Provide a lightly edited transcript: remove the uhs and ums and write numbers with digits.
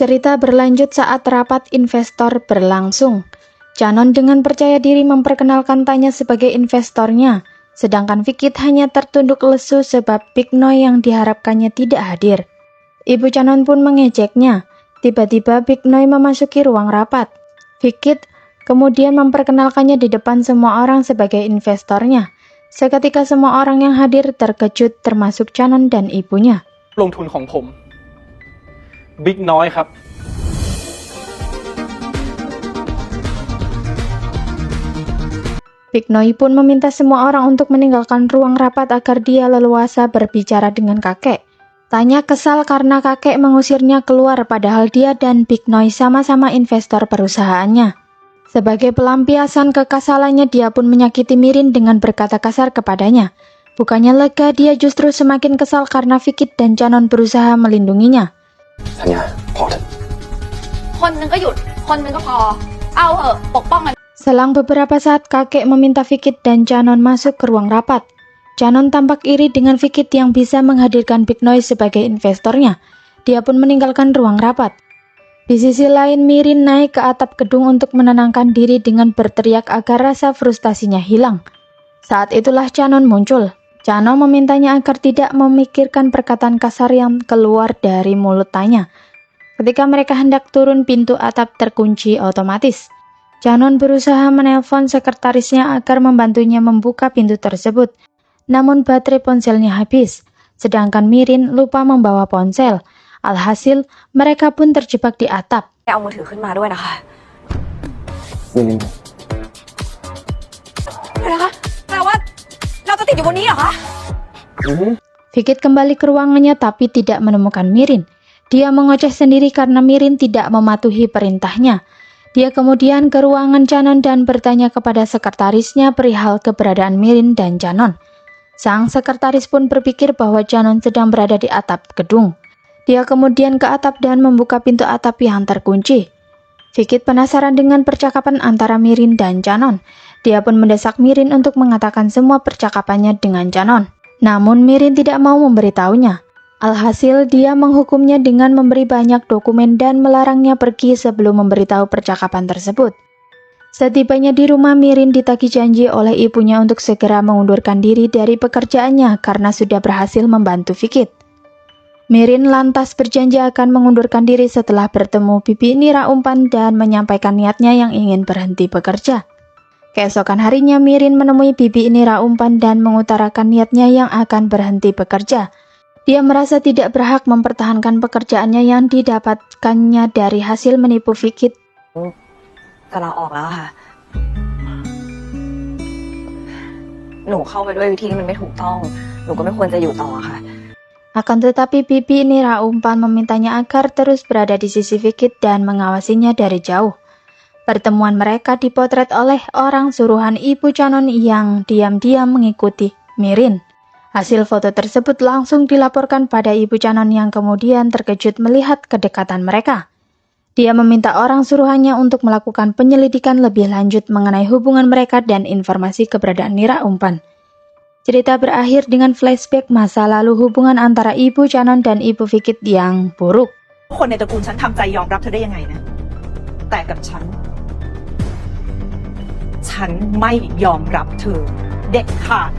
Cerita berlanjut saat rapat investor berlangsung. Canon dengan percaya diri memperkenalkan Tanya sebagai investornya, sedangkan Fikit hanya tertunduk lesu sebab Big Noi yang diharapkannya tidak hadir. Ibu Canon pun mengejeknya. Tiba-tiba Big Noi memasuki ruang rapat. Fikit kemudian memperkenalkannya di depan semua orang sebagai investornya. Seketika semua orang yang hadir terkejut termasuk Canon dan ibunya. ลงทุนของผม Big Noi ครับ Big Noi pun meminta semua orang untuk meninggalkan ruang rapat agar dia leluasa berbicara dengan kakek. Tanya kesal karena kakek mengusirnya keluar padahal dia dan Big Noi sama-sama investor perusahaannya. Sebagai pelampiasan kekesalannya, dia pun menyakiti Mirin dengan berkata kasar kepadanya. Bukannya lega, dia justru semakin kesal karena Fikit dan Canon berusaha melindunginya. Tanya, พอเถอะ คนหนึ่งก็หยุดคนหนึ่งก็พอเอาเหอะปกป้องกัน Selang beberapa saat, kakek meminta Fikit dan Canon masuk ke ruang rapat. Canon tampak iri dengan Fikit yang bisa menghadirkan Big Noi sebagai investornya. Dia pun meninggalkan ruang rapat. Di sisi lain, Mirin naik ke atap gedung untuk menenangkan diri dengan berteriak agar rasa frustasinya hilang. Saat itulah Canon muncul. Canon memintanya agar tidak memikirkan perkataan kasar yang keluar dari mulut Tanya. Ketika mereka hendak turun, pintu atap terkunci otomatis. Canon berusaha menelpon sekretarisnya agar membantunya membuka pintu tersebut. Namun baterai ponselnya habis, sedangkan Mirin lupa membawa ponsel. Alhasil, mereka pun terjebak di atap. เอามือถือขึ้นมาด้วยนะคะ มิลิน นะคะแปลว่าเราจะติดอยู่บนนี้เหรอคะ Fikit kembali ke ruangannya tapi tidak menemukan Mirin. Dia mengoceh sendiri karena Mirin tidak mematuhi perintahnya. Dia kemudian ke ruangan Canon dan bertanya kepada sekretarisnya perihal keberadaan Mirin dan Canon. Sang sekretaris pun berpikir bahwa Canon sedang berada di atap gedung. Dia kemudian ke atap dan membuka pintu atap yang terkunci. Fikit penasaran dengan percakapan antara Mirin dan Canon. Dia pun mendesak Mirin untuk mengatakan semua percakapannya dengan Canon. Namun Mirin tidak mau memberitahunya. Alhasil, dia menghukumnya dengan memberi banyak dokumen dan melarangnya pergi sebelum memberitahu percakapan tersebut. Setibanya di rumah, Mirin ditagih janji oleh ibunya untuk segera mengundurkan diri dari pekerjaannya karena sudah berhasil membantu Fikit. Mirin lantas berjanji akan mengundurkan diri setelah bertemu Bibi Nira Umpan dan menyampaikan niatnya yang ingin berhenti bekerja. Keesokan harinya, Mirin menemui Bibi Nira Umpan dan mengutarakan niatnya yang akan berhenti bekerja. Dia merasa tidak berhak mempertahankan pekerjaannya yang didapatkannya dari hasil menipu Fikit. จะลาออกแล้วค่ะ หนูเข้าไปด้วยวิธีที่มันไม่ถูกต้อง หนูก็ไม่ควรจะอยู่ต่อค่ะ Akan tetapi Bibi Nira Umpan memintanya agar terus berada di sisi Fikit dan mengawasinya dari jauh. Pertemuan mereka dipotret oleh orang suruhan Ibu Canon yang diam-diam mengikuti Mirin. Hasil foto tersebut langsung dilaporkan pada Ibu Canon yang kemudian terkejut melihat kedekatan mereka. Dia meminta orang suruhannya untuk melakukan penyelidikan lebih lanjut mengenai hubungan mereka dan informasi keberadaan Nira Umpan. Cerita berakhir dengan flashback masa lalu hubungan antara Ibu Canon dan Ibu Fikit yang buruk. คนในตระกูลฉันทำใจยอมรับเธอได้ยังไงนะ แต่กับฉันไม่ยอมรับเธอเด็ดขาด